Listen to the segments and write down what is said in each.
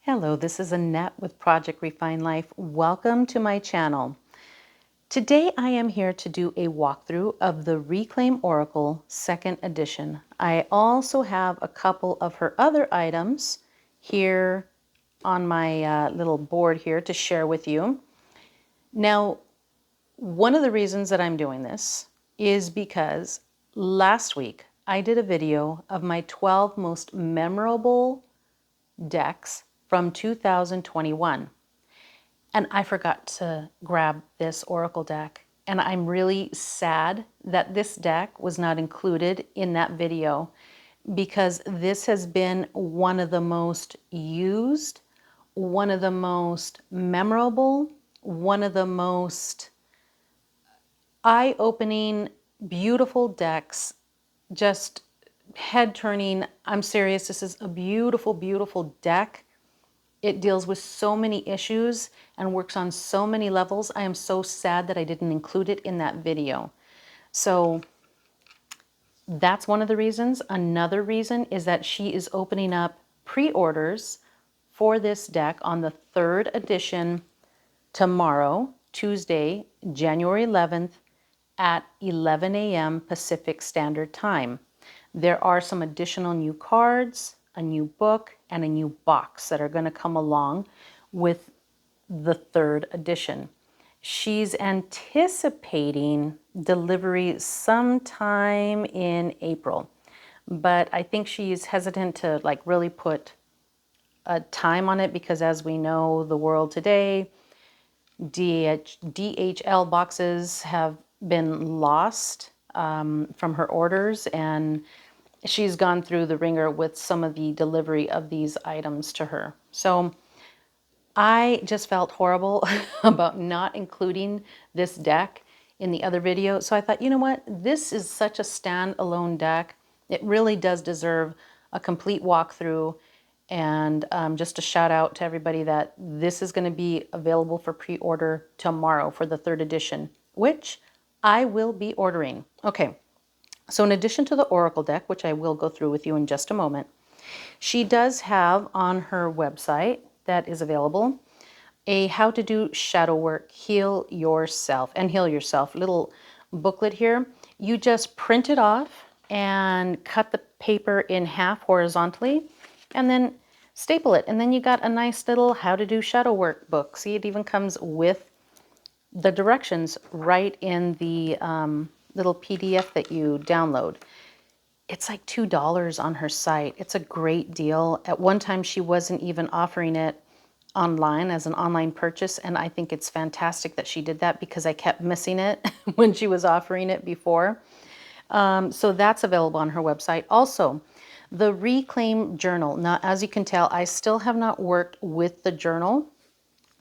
Hello, this is Annette with Project Refine Life. Welcome to my channel. Today I am here to do a walkthrough of the Reclaim Oracle 2nd edition. I also have a couple of her other items here on my little board here to share with you. Now, one of the reasons that I'm doing this is because last week I did a video of my 12 most memorable decks from 2021. And I forgot to grab this Oracle deck. And I'm really sad that this deck was not included in that video because this has been one of the most used, one of the most memorable, one of the most eye-opening, beautiful decks, just head-turning. I'm serious, this is a beautiful, beautiful deck. It deals with so many issues and works on so many levels. I am so sad that I didn't include it in that video. So that's one of the reasons. Another reason is that she is opening up pre-orders for this deck on the 3rd edition tomorrow, Tuesday, January 11th at 11 a.m. Pacific Standard Time. There are some additional new cards, a new book, and a new box that are going to come along with the 3rd edition. She's anticipating delivery sometime in April, but I think she's hesitant to really put a time on it because, as we know, the world today, DHL boxes have been lost from her orders, and she's gone through the ringer with some of the delivery of these items to her. So I just felt horrible about not including this deck in the other video. So I thought, you know what? This is such a standalone deck. It really does deserve a complete walkthrough. And just a shout out to everybody that this is going to be available for pre-order tomorrow for the 3rd edition, which I will be ordering. Okay. So in addition to the Oracle deck, which I will go through with you in just a moment, she does have on her website that is available a how to do shadow work, heal yourself little booklet here. You just print it off and cut the paper in half horizontally and then staple it. And then you got a nice little how to do shadow work book. See, it even comes with the directions right in the little PDF that you download. It's like $2 on her site. It's a great deal. At one time, she wasn't even offering it online as an online purchase, and I think it's fantastic that she did that because I kept missing it when she was offering it before. So that's available on her website. Also, the Reclaim Journal. Now, as you can tell, I still have not worked with the journal.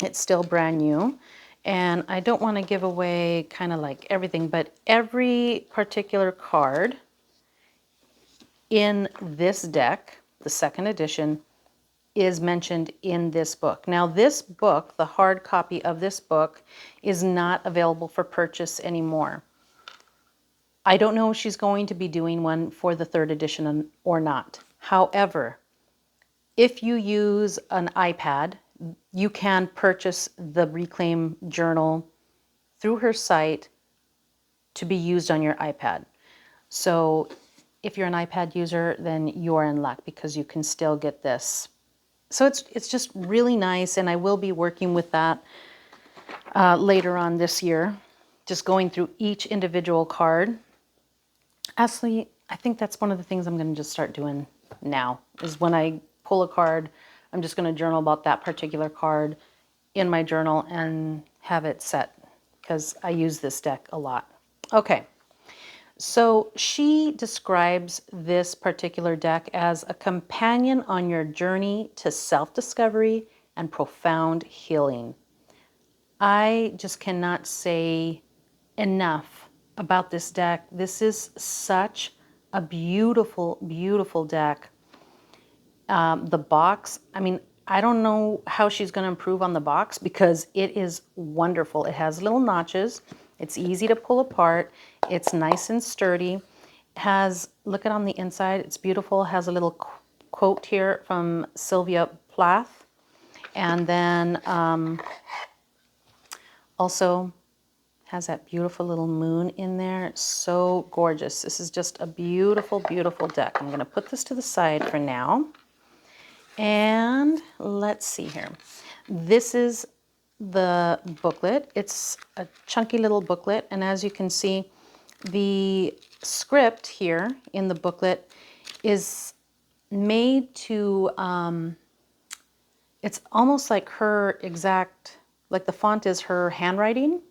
It's still brand new. And I don't want to give away kind of like everything, but every particular card in this deck, the 2nd edition, is mentioned in this book. Now, this book, the hard copy of this book, is not available for purchase anymore. I don't know if she's going to be doing one for the 3rd edition or not. However, if you use an iPad, you can purchase the Reclaim Journal through her site to be used on your iPad. So if you're an iPad user, then you're in luck because you can still get this. So it's just really nice, and I will be working with that later on this year, just going through each individual card. Actually, I think that's one of the things I'm going to just start doing now, is when I pull a card, I'm just going to journal about that particular card in my journal and have it set because I use this deck a lot. Okay. So she describes this particular deck as a companion on your journey to self-discovery and profound healing. I just cannot say enough about this deck. This is such a beautiful, beautiful deck. The box, I mean, I don't know how she's going to improve on the box because it is wonderful. It has little notches. It's easy to pull apart. It's nice and sturdy. It has, look at on the inside, it's beautiful. It has a little quote here from Sylvia Plath. And then also has that beautiful little moon in there. It's so gorgeous. This is just a beautiful, beautiful deck. I'm going to put this to the side for now. And let's see here. This is the booklet. It's a chunky little booklet. And as you can see, the script here in the booklet is made to, it's almost like her exact, like the font is her handwriting.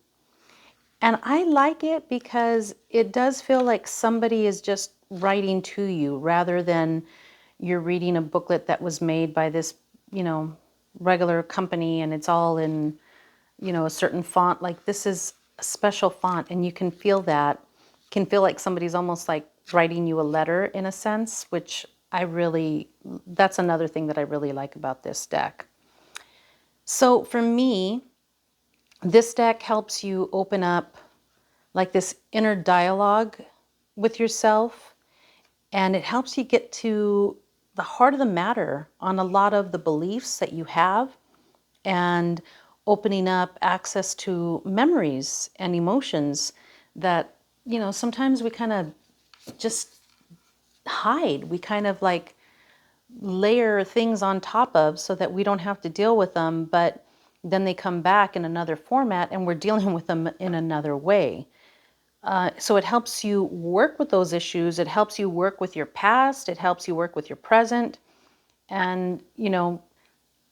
And I like it because it does feel like somebody is just writing to you rather than you're reading a booklet that was made by this, regular company and it's all in, a certain font. Like this is a special font and you can feel that. Can feel like somebody's almost like writing you a letter in a sense, which that's another thing that I really like about this deck. So for me, this deck helps you open up like this inner dialogue with yourself, and it helps you get to the heart of the matter on a lot of the beliefs that you have and opening up access to memories and emotions that, sometimes we kind of just hide. We kind of like layer things on top of so that we don't have to deal with them, but then they come back in another format and we're dealing with them in another way. So it helps you work with those issues. It helps you work with your past. It helps you work with your present. And,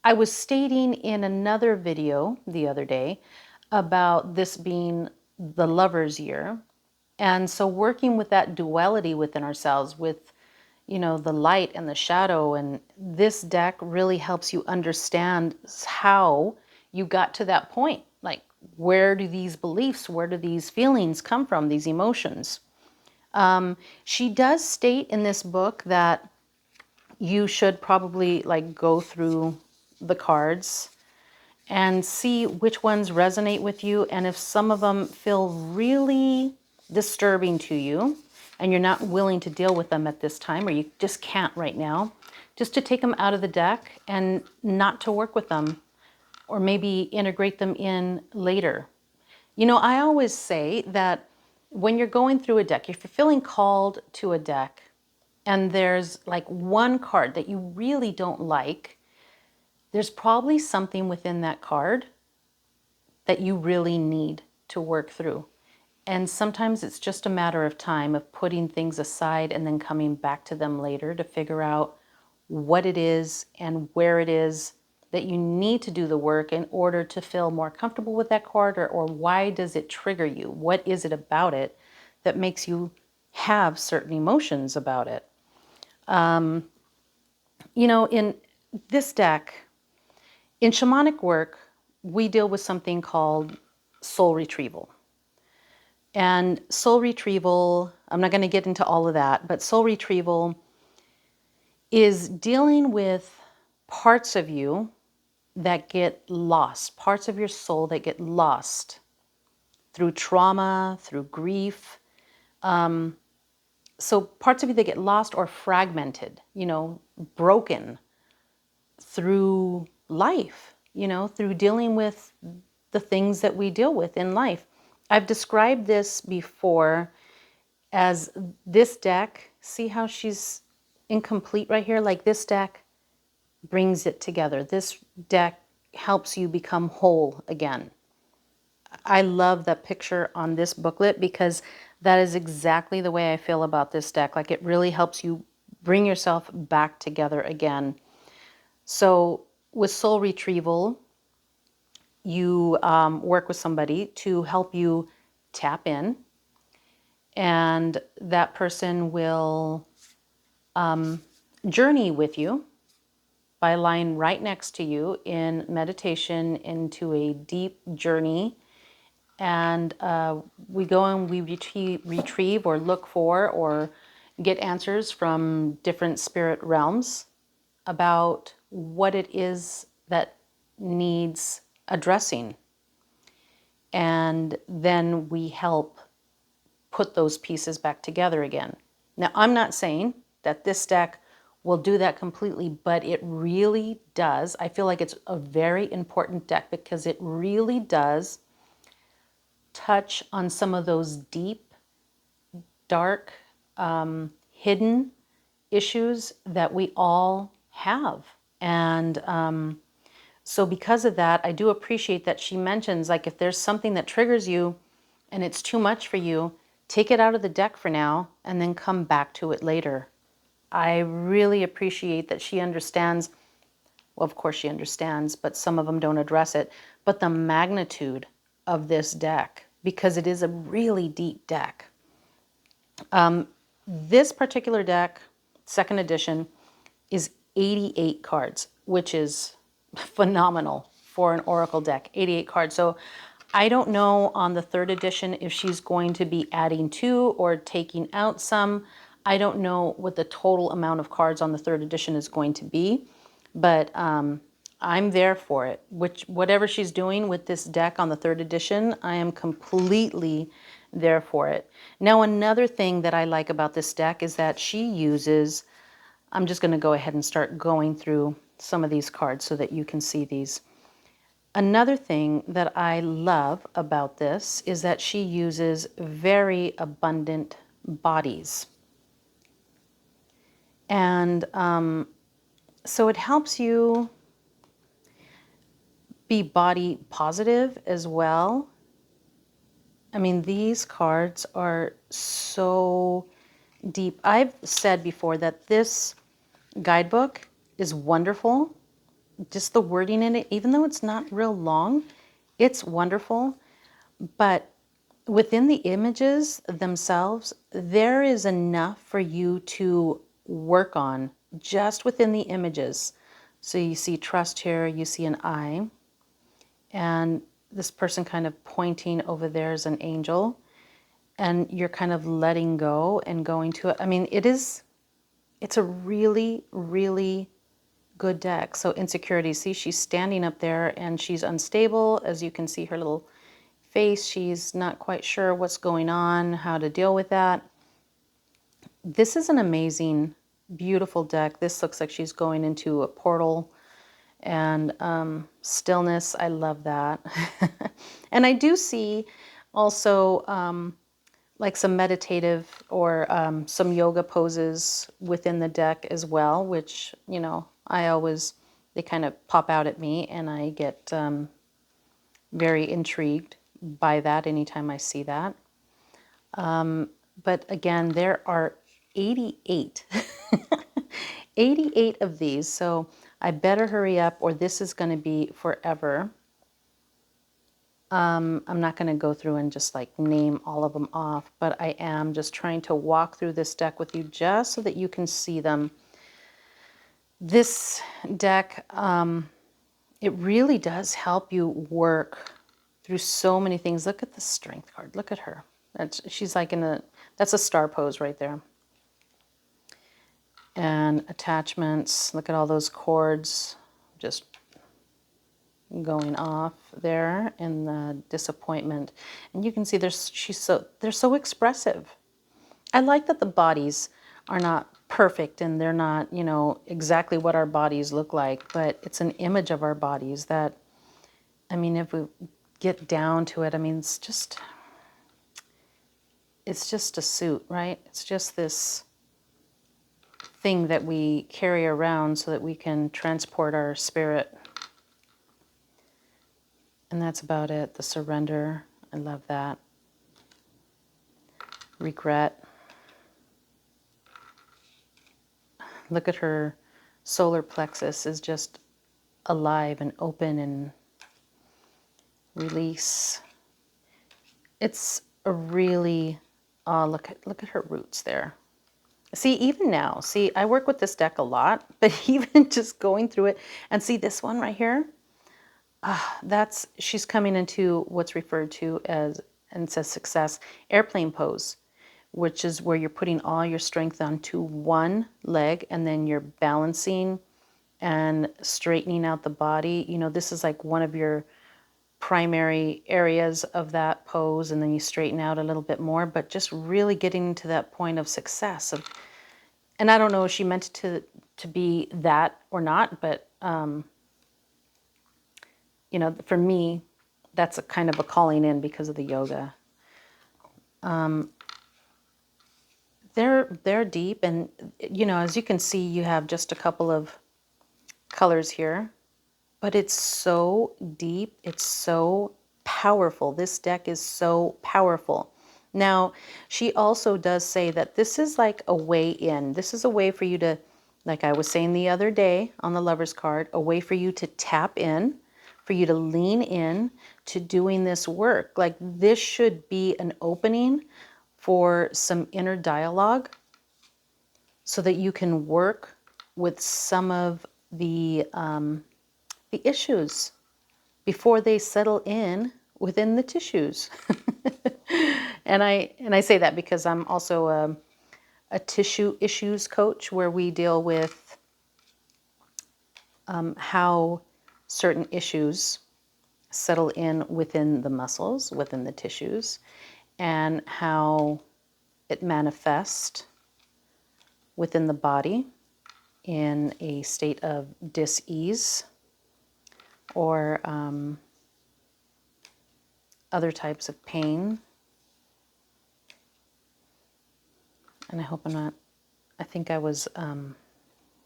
I was stating in another video the other day about this being the lover's year. And so working with that duality within ourselves with, the light and the shadow. And this deck really helps you understand how you got to that point. Like, where do these beliefs, where do these feelings come from, these emotions? She does state in this book that you should probably like go through the cards and see which ones resonate with you. And if some of them feel really disturbing to you and you're not willing to deal with them at this time, or you just can't right now, just to take them out of the deck and not to work with them, or maybe integrate them in later. I always say that when you're going through a deck, if you're feeling called to a deck and there's like one card that you really don't like, there's probably something within that card that you really need to work through. And sometimes it's just a matter of time of putting things aside and then coming back to them later to figure out what it is and where it is that you need to do the work in order to feel more comfortable with that card, or why does it trigger you? What is it about it that makes you have certain emotions about it? In this deck, in shamanic work, we deal with something called soul retrieval. And soul retrieval, I'm not going to get into all of that, but soul retrieval is dealing with parts of you that get lost, parts of your soul that get lost through trauma, through grief. So parts of you that get lost or fragmented, broken through life, through dealing with the things that we deal with in life. I've described this before as this deck. See how she's incomplete right here? Like this deck brings it together. This deck helps you become whole again. I love that picture on this booklet because that is exactly the way I feel about this deck. Like it really helps you bring yourself back together again. So with soul retrieval, you work with somebody to help you tap in, and that person will journey with you by lying right next to you in meditation into a deep journey. And we go and we retrieve or look for or get answers from different spirit realms about what it is that needs addressing. And then we help put those pieces back together again. Now, I'm not saying that this deck will do that completely, but it really does. I feel like it's a very important deck because it really does touch on some of those deep, dark, hidden issues that we all have. And so because of that, I do appreciate that she mentions, like, if there's something that triggers you and it's too much for you, take it out of the deck for now and then come back to it later. I really appreciate that she understands. Well, of course she understands, but some of them don't address it. But the magnitude of this deck, because it is a really deep deck. This particular deck, second edition, is 88 cards, which is phenomenal for an Oracle deck, 88 cards. So I don't know on the third edition if she's going to be adding to or taking out some. I don't know what the total amount of cards on the third edition is going to be, but I'm there for it. Whatever she's doing with this deck on the third edition, I am completely there for it. Now, another thing that I like about this deck is that she uses, I'm just going to go ahead and start going through some of these cards so that you can see these. Another thing that I love about this is that she uses very abundant bodies. And so it helps you be body positive as well. I mean, these cards are so deep. I've said before that this guidebook is wonderful. Just the wording in it, even though it's not real long, it's wonderful. But within the images themselves, there is enough for you to work on just within the images. So you see trust here, you see an eye, and this person kind of pointing over there is an angel, and you're kind of letting go and going to it. I mean, it's a really, really good deck. So insecurity, see, she's standing up there and she's unstable. As you can see her little face, she's not quite sure what's going on, how to deal with that. This is an amazing, beautiful deck. This looks like she's going into a portal. And stillness, I love that. And I do see also like some meditative or some yoga poses within the deck as well, which, you know, they kind of pop out at me and I get very intrigued by that anytime I see that. But again, there are 88, 88 of these. So I better hurry up or this is going to be forever. I'm not going to go through and just like name all of them off, but I am just trying to walk through this deck with you just so that you can see them. This deck, it really does help you work through so many things. Look at the strength card. Look at her. She's like that's a star pose right there. And attachments, look at all those cords just going off there in the disappointment. And you can see they're so expressive. I like that the bodies are not perfect and they're not, you know, exactly what our bodies look like, but it's an image of our bodies that, I mean, if we get down to it, I mean, it's just a suit, right? It's just this thing that we carry around so that we can transport our spirit. And that's about it. The surrender, I love that. Regret. Look at her solar plexus is just alive and open and release. It's a really, look at her roots there. See, even now, see, I work with this deck a lot, but even just going through it and see this one right here, she's coming into what's referred to as, and it says success, airplane pose, which is where you're putting all your strength onto one leg and then you're balancing and straightening out the body. You know, this is like one of your primary areas of that pose, and then you straighten out a little bit more, but just really getting to that point of success. And I don't know if she meant to to be that or not, but you know, for me, that's a kind of a calling in because of the yoga. They're deep, and you know, as you can see, you have just a couple of colors here, but it's so deep, it's so powerful. This deck is so powerful. Now, she also does say that this is like a way in. This is a way for you to, like I was saying the other day on the Lover's card, a way for you to tap in, for you to lean in to doing this work. Like this should be an opening for some inner dialogue so that you can work with some of the issues before they settle in within the tissues. and I say that because I'm also a tissue issues coach, where we deal with how certain issues settle in within the muscles, within the tissues, and how it manifests within the body in a state of dis-ease or other types of pain. And I hope I'm not, I think I was,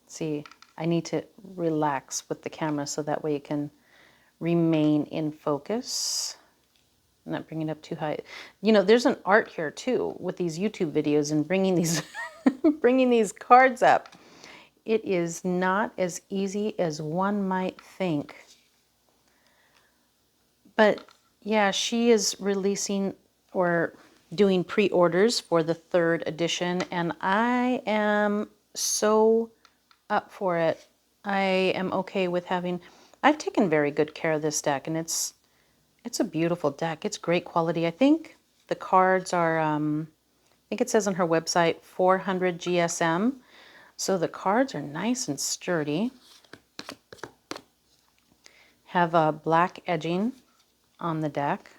see, I need to relax with the camera so that way it can remain in focus. I'm not bringing it up too high. You know, there's an art here too with these YouTube videos and bringing these, bringing these cards up. It is not as easy as one might think. But yeah, she is releasing or doing pre-orders for the 3rd edition, and I am so up for it. I am okay with having, I've taken very good care of this deck, and it's a beautiful deck. It's great quality. I think the cards are, I think it says on her website 400 GSM. So the cards are nice and sturdy. Have a black edging on the deck.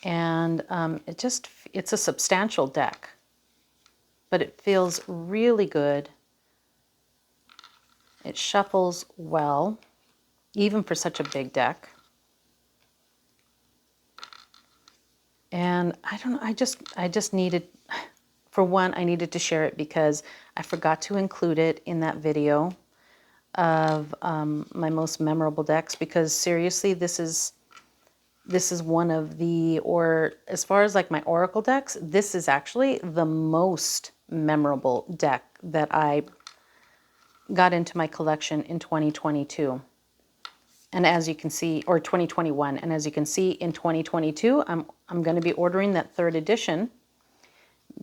And it's a substantial deck, but it feels really good. It shuffles well, even for such a big deck. And I don't know, I just needed, for one, I needed to share it because I forgot to include it in that video of my most memorable decks, because seriously, this is one of the, or as far as like my Oracle decks, this is actually the most memorable deck that I got into my collection in 2022. And as you can see, or 2021, and as you can see in 2022, I'm going to be ordering that 3rd edition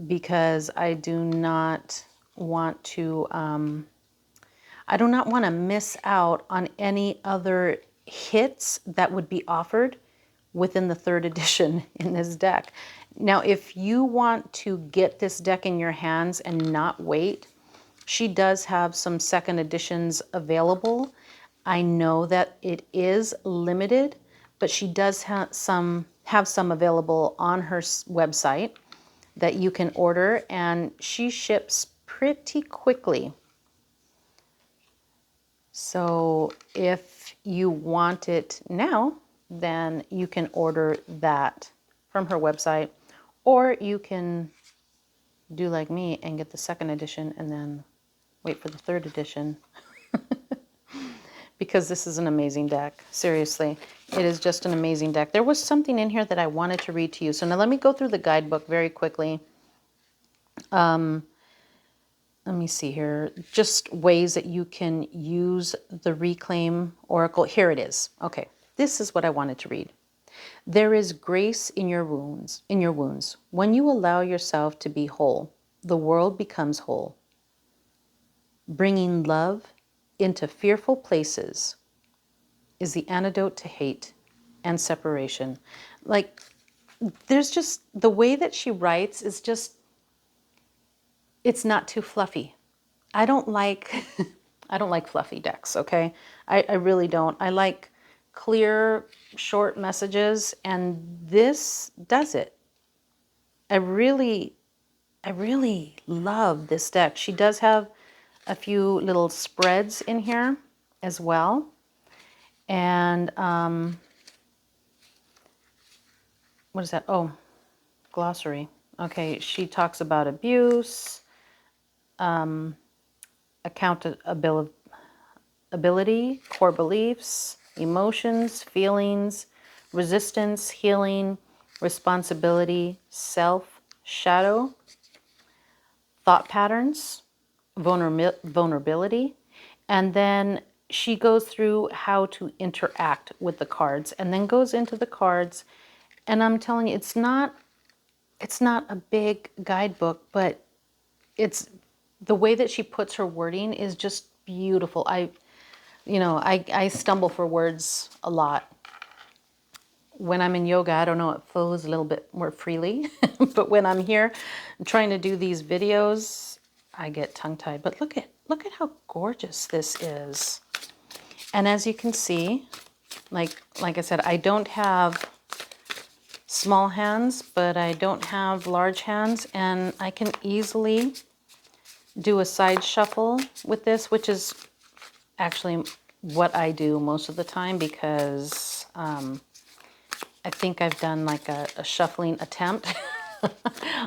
because I do not want to, I do not want to miss out on any other hits that would be offered within the 3rd edition in this deck. Now, if you want to get this deck in your hands and not wait, she does have some 2nd editions available. I know that it is limited, but she does have some available on her website that you can order, and she ships pretty quickly. So if you want it now, then you can order that from her website, or you can do like me and get the 2nd edition and then wait for the 3rd edition. Because this is an amazing deck. Seriously, it is just an amazing deck. There was something in here that I wanted to read to you. So now let me go through the guidebook very quickly. Let me see here. Just ways that you can use the Reclaim Oracle. Here it is. Okay, this is what I wanted to read. There is grace in your wounds. When you allow yourself to be whole, the world becomes whole. Bringing love into fearful places is the antidote to hate and separation. Like, there's just, the way that she writes is just, it's not too fluffy. I don't like, I don't like fluffy decks, okay? I really don't. I like clear, short messages, and this does it. I really I really love this deck. She does have a few little spreads in here as well. And what is that? Oh, glossary. Okay, she talks about abuse, accountability, core beliefs, emotions, feelings, resistance, healing, responsibility, self, shadow, thought patterns, vulnerability, and then she goes through how to interact with the cards and then goes into the cards. And I'm telling you, it's not a big guidebook, but it's the way that she puts her wording is just beautiful. I stumble for words a lot. When I'm in yoga, I don't know, it flows a little bit more freely. But when I'm here trying to do these videos, I get tongue-tied. But look at how gorgeous this is. And as you can see, like I said, I don't have small hands, but I don't have large hands, and I can easily do a side shuffle with this, which is actually what I do most of the time, because I think I've done like a shuffling attempt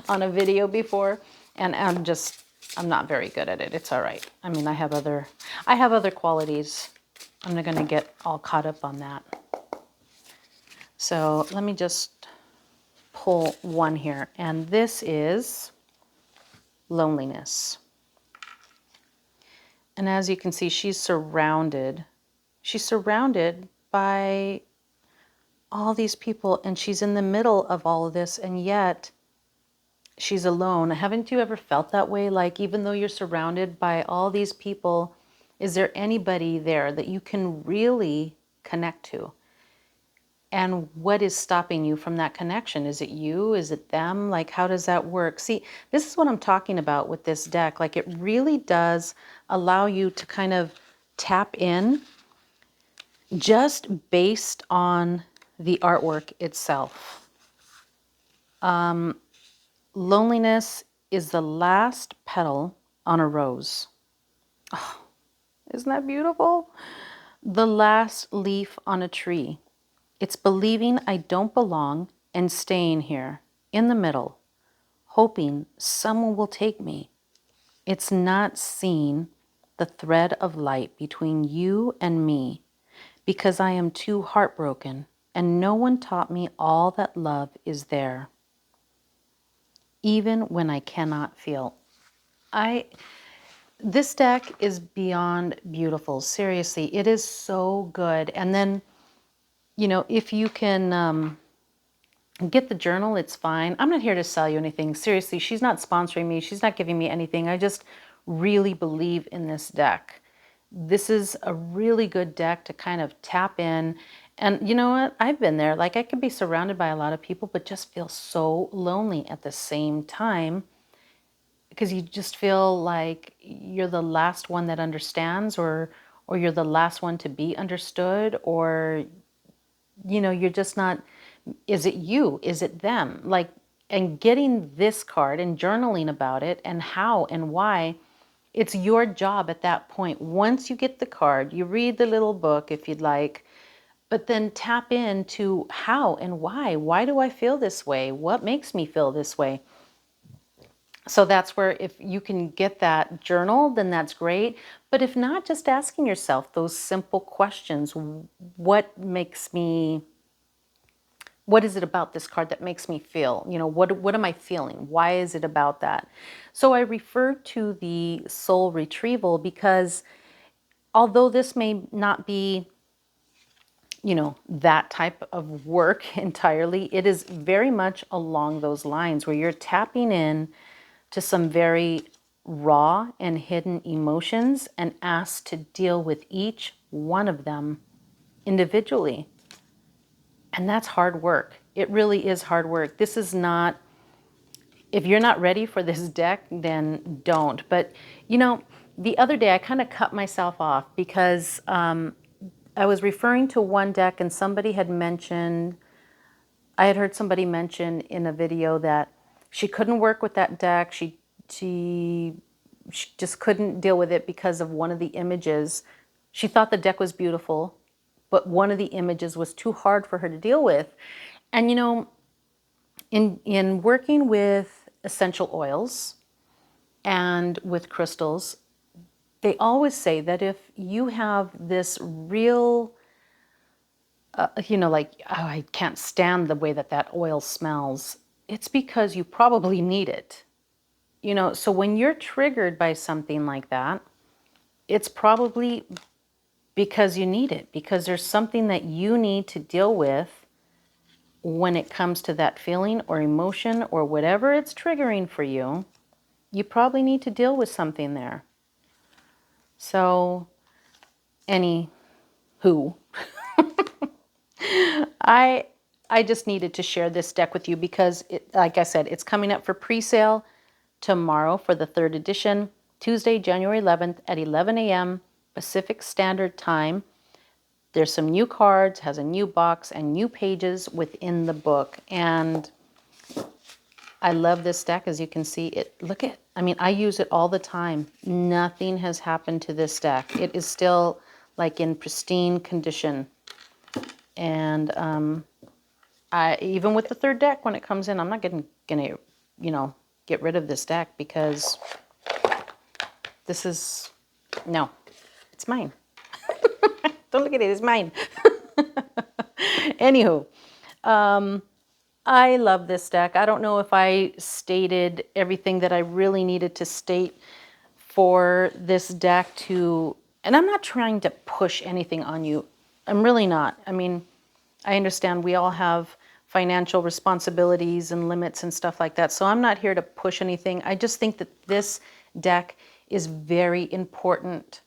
on a video before, and I'm not very good at it. It's all right. I mean, I have other qualities. I'm not going to get all caught up on that. So let me just pull one here, and this is loneliness. And as you can see, she's surrounded by all these people, and she's in the middle of all of this, and yet she's alone. Haven't you ever felt that way? Like, even though you're surrounded by all these people, is there anybody there that you can really connect to? And what is stopping you from that connection? Is it you? Is it them? Like, how does that work? See, this is what I'm talking about with this deck. Like, it really does allow you to kind of tap in just based on the artwork itself. Loneliness is the last petal on a rose. Oh, isn't that beautiful? The last leaf on a tree. It's believing I don't belong and staying here in the middle, hoping someone will take me. It's not seeing the thread of light between you and me, because I am too heartbroken and no one taught me all that love is there, even when I cannot feel. This deck is beyond beautiful. Seriously, it is so good. And then, if you can get the journal, it's fine. I'm not here to sell you anything. Seriously, she's not sponsoring me. She's not giving me anything. I just really believe in this deck. This is a really good deck to kind of tap in. And you know what? I've been there. Like, I could be surrounded by a lot of people, but just feel so lonely at the same time, because you just feel like you're the last one that understands, or you're the last one to be understood, or you're just not. Is it you? Is it them? Like, and getting this card and journaling about it and how and why, it's your job at that point. Once you get the card, you read the little book if you'd like, but then tap into how and why. Why do I feel this way? What makes me feel this way? So that's where, if you can get that journal, then that's great. But if not, just asking yourself those simple questions. What is it about this card that makes me feel? What am I feeling? Why is it about that? So I refer to the soul retrieval because although this may not be, that type of work entirely, it is very much along those lines where you're tapping in to some very raw and hidden emotions and asked to deal with each one of them individually. And that's hard work. It really is hard work. This is not, if you're not ready for this deck, then don't. But, the other day I kind of cut myself off because I was referring to one deck, and I had heard somebody mention in a video that she couldn't work with that deck. She just couldn't deal with it because of one of the images. She thought the deck was beautiful, but one of the images was too hard for her to deal with. And you know, in working with essential oils and with crystals, they always say that if you have this real, you know, like, oh, I can't stand the way that that oil smells, it's because you probably need it. You know, so when you're triggered by something like that, it's probably because you need it, because there's something that you need to deal with when it comes to that feeling or emotion or whatever it's triggering for you. You probably need to deal with something there. So, anywho, I just needed to share this deck with you because, like I said, it's coming up for pre-sale tomorrow for the 3rd edition, Tuesday, January 11th at 11 a.m. Pacific Standard Time. There's some new cards, has a new box, and new pages within the book. And I love this deck. As you can see, I mean, I use it all the time. Nothing has happened to this deck. It is still like in pristine condition. And even with the 3rd deck, when it comes in, I'm not gonna, you know, get rid of this deck because this is, no, it's mine. Don't look at it, it's mine. Anywho, I love this deck. I don't know if I stated everything that I really needed to state for this deck to, and I'm not trying to push anything on you. I'm really not. I mean, I understand we all have financial responsibilities and limits and stuff like that. So I'm not here to push anything. I just think that this deck is very important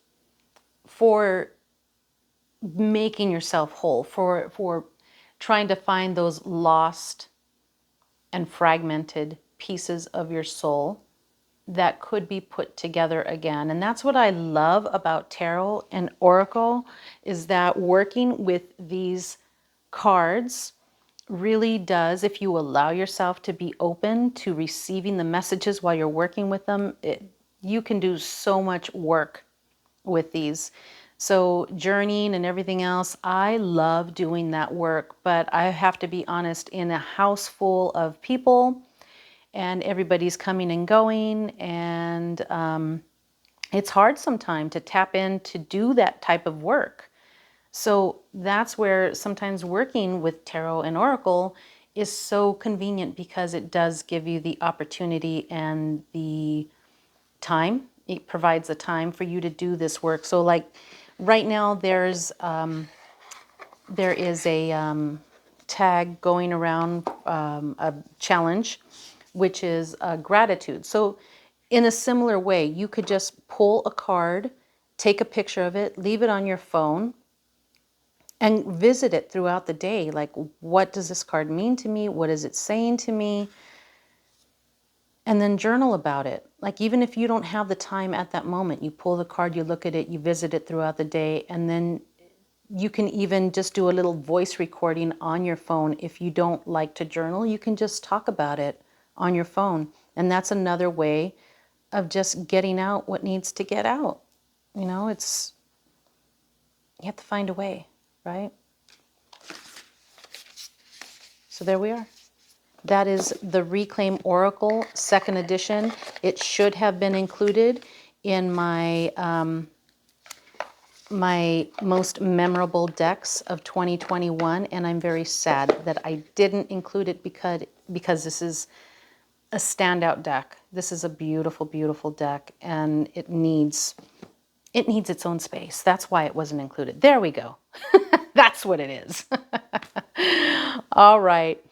for making yourself whole, for trying to find those lost and fragmented pieces of your soul that could be put together again. And that's what I love about tarot and oracle, is that working with these cards really does, if you allow yourself to be open to receiving the messages while you're working with them, you can do so much work with these. So journeying and everything else, I love doing that work, but I have to be honest, in a house full of people and everybody's coming and going, and it's hard sometimes to tap in to do that type of work. So that's where sometimes working with tarot and oracle is so convenient, because it does give you the opportunity and the time. It provides the time for you to do this work. So like right now there is a tag going around, a challenge, which is gratitude. So in a similar way, you could just pull a card, take a picture of it, leave it on your phone, and visit it throughout the day. Like, what does this card mean to me? What is it saying to me? And then journal about it. Like, even if you don't have the time at that moment, you pull the card, you look at it, you visit it throughout the day, and then you can even just do a little voice recording on your phone. If you don't like to journal, you can just talk about it on your phone. And that's another way of just getting out what needs to get out. You know, you have to find a way, right? So there we are. That is the Reclaim Oracle 2nd edition. It should have been included in my my most memorable decks of 2021, and I'm very sad that I didn't include it because this is a standout deck. This is a beautiful, beautiful deck, and it needs its own space. That's why it wasn't included. There we go. That's what it is. All right.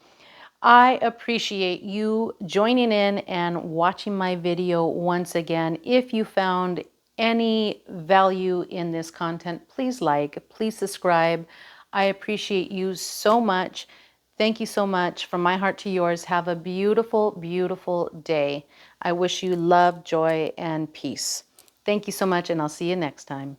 I appreciate you joining in and watching my video once again. If you found any value in this content, please like, please subscribe. I appreciate you so much. Thank you so much. From my heart to yours, have a beautiful, beautiful day. I wish you love, joy, and peace. Thank you so much, and I'll see you next time.